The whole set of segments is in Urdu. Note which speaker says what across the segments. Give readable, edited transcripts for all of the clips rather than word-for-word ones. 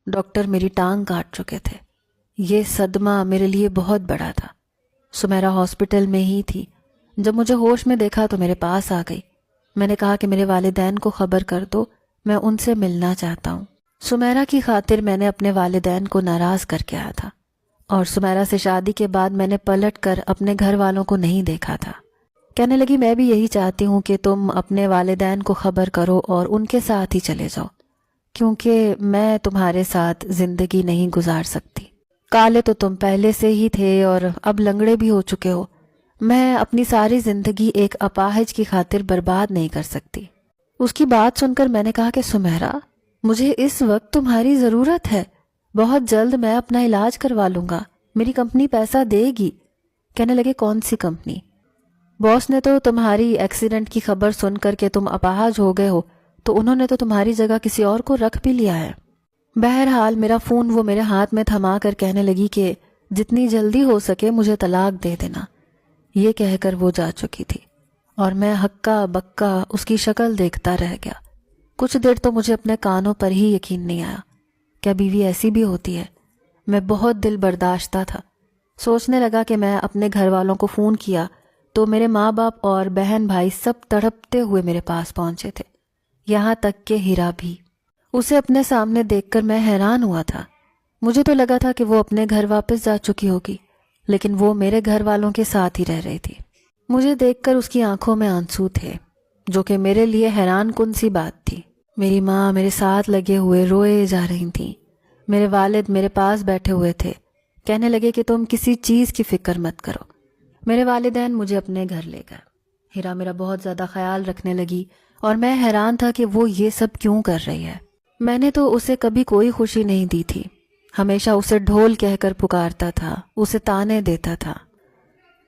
Speaker 1: ڈاکٹر میری ٹانگ کاٹ چکے تھے۔ یہ صدمہ میرے لیے بہت بڑا تھا۔ سمیرا ہاسپٹل میں ہی تھی۔ جب مجھے ہوش میں دیکھا تو میرے پاس آ گئی۔ میں نے کہا کہ میرے والدین کو خبر کر دو، میں ان سے ملنا چاہتا ہوں۔ سمیرا کی خاطر میں نے اپنے والدین کو ناراض کر کے آیا تھا، اور سمیرا سے شادی کے بعد میں نے پلٹ کر اپنے گھر والوں کو نہیں دیکھا تھا۔ کہنے لگی میں بھی یہی چاہتی ہوں کہ تم اپنے والدین کو خبر کرو اور ان کے ساتھ ہی چلے جاؤ، کیونکہ میں تمہارے ساتھ زندگی نہیں گزار سکتی۔ کالے تو تم پہلے سے ہی تھے اور اب لنگڑے بھی ہو چکے ہو۔ میں اپنی ساری زندگی ایک اپاہج کی خاطر برباد نہیں کر سکتی۔ اس کی بات سن کر میں نے کہا کہ سمیرا، مجھے اس وقت تمہاری ضرورت ہے، بہت جلد میں اپنا علاج کروا لوں گا، میری کمپنی پیسہ دے گی۔ کہنے لگے کون سی کمپنی؟ باس نے تو تمہاری ایکسیڈنٹ کی خبر سن کر کے تم اپاہج ہو گئے ہو تو انہوں نے تو تمہاری جگہ کسی اور کو رکھ بھی لیا ہے۔ بہرحال میرا فون وہ میرے ہاتھ میں تھما کر کہنے لگی کہ جتنی جلدی ہو سکے مجھے طلاق دے دینا۔ یہ کہہ کر وہ جا چکی تھی اور میں ہکا بکا اس کی شکل دیکھتا رہ گیا۔ کچھ دیر تو مجھے اپنے کانوں پر ہی یقین نہیں آیا۔ کیا بیوی ایسی بھی ہوتی ہے؟ میں بہت دل برداشتہ تھا۔ سوچنے لگا کہ میں اپنے گھر والوں کو فون کیا تو میرے ماں باپ اور بہن بھائی سب تڑپتے ہوئے میرے پاس پہنچے تھے، یہاں تک کہ ہیرا بھی۔ اسے اپنے سامنے دیکھ کر میں حیران ہوا تھا۔ مجھے تو لگا تھا کہ وہ اپنے گھر واپس جا چکی ہوگی، لیکن وہ میرے گھر والوں کے ساتھ ہی رہ رہی تھی۔ مجھے دیکھ کر اس کی آنکھوں میں آنسو تھے، جو کہ میرے لیے حیران کن سی بات تھی۔ میری ماں میرے ساتھ لگے ہوئے روئے جا رہی تھیں۔ میرے والد میرے پاس بیٹھے ہوئے تھے، کہنے لگے کہ تم کسی چیز کی فکر مت کرو۔ میرے والدین مجھے اپنے گھر لے گئے۔ ہیرا میرا بہت زیادہ خیال رکھنے لگی اور میں حیران تھا کہ وہ یہ سب کیوں کر رہی ہے۔ میں نے تو اسے کبھی کوئی خوشی نہیں دی تھی، ہمیشہ اسے ڈھول کہہ کر پکارتا تھا، اسے تانے دیتا تھا۔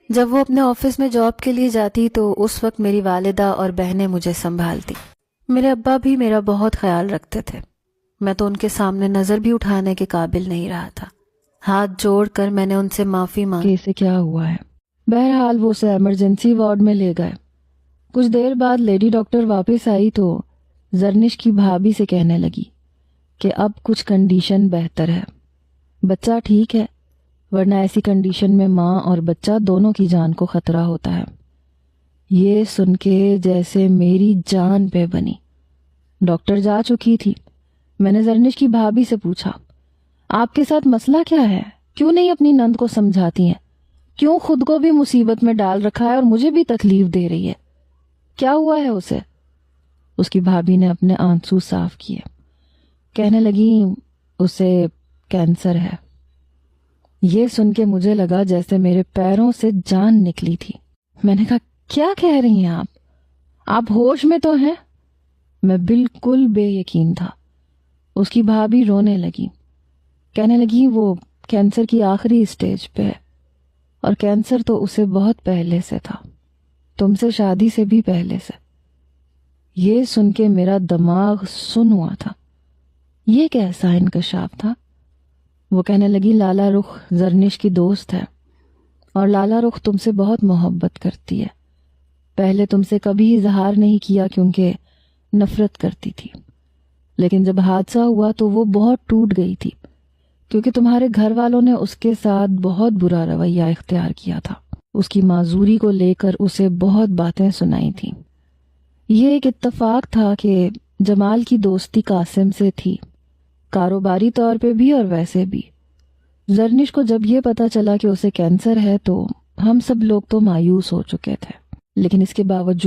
Speaker 1: جب وہ اپنے آفس میں جاب کے لیے جاتی تو اس وقت میری والدہ اور بہنیں مجھے سنبھالتی۔ میرے ابا بھی میرا بہت خیال رکھتے تھے۔ میں تو ان کے سامنے نظر بھی اٹھانے کے قابل نہیں رہا تھا۔ ہاتھ جوڑ کر میں نے ان سے معافی مانگی۔
Speaker 2: اسے کیا ہوا ہے؟ بہرحال وہ اسے ایمرجنسی وارڈ میں لے گئے۔ کچھ دیر بعد لیڈی ڈاکٹر واپس آئی تو زرنش کی بھابھی سے کہنے لگی کہ اب کچھ کنڈیشن بہتر ہے، بچہ ٹھیک ہے، ورنہ ایسی کنڈیشن میں ماں اور بچہ دونوں کی جان کو خطرہ ہوتا ہے۔ یہ سن کے جیسے میری جان پہ بنی۔ ڈاکٹر جا چکی تھی۔ میں نے زرنش کی بھابھی سے پوچھا، آپ کے ساتھ مسئلہ کیا ہے؟ کیوں نہیں اپنی نند کو سمجھاتی ہیں؟ کیوں خود کو بھی مصیبت میں ڈال رکھا ہے اور مجھے بھی تکلیف دے رہی ہے؟ کیا ہوا ہے اسے؟ اس کی بھابھی نے اپنے آنسو صاف کیے، کہنے لگی اسے کینسر ہے۔ یہ سن کے مجھے لگا جیسے میرے پیروں سے جان نکلی تھی۔ میں نے کہا کیا کہہ رہی ہیں آپ ہوش میں تو ہیں؟ میں بالکل بے یقین تھا۔ اس کی بھابھی رونے لگی، کہنے لگی وہ کینسر کی آخری اسٹیج پہ ہے، اور کینسر تو اسے بہت پہلے سے تھا، تم سے شادی سے بھی پہلے سے۔ یہ سن کے میرا دماغ سن ہوا تھا۔ یہ کیسا انکشاف تھا؟ وہ کہنے لگی لالا رخ زرنش کی دوست ہے، اور لالا رخ تم سے بہت محبت کرتی ہے۔ پہلے تم سے کبھی اظہار نہیں کیا کیونکہ نفرت کرتی تھی، لیکن جب حادثہ ہوا تو وہ بہت ٹوٹ گئی تھی، کیونکہ تمہارے گھر والوں نے اس کے ساتھ بہت برا رویہ اختیار کیا تھا۔ اس کی معذوری کو لے کر اسے بہت باتیں سنائی تھیں۔ یہ ایک اتفاق تھا کہ جمال کی دوستی قاسم سے تھی، کاروباری طور پہ بھی اور ویسے بھی۔ زرنش کو جب یہ پتا چلا کہ اسے کینسر ہے تو ہم سب لوگ تو مایوس ہو چکے تھے، لیکن اس کے باوجود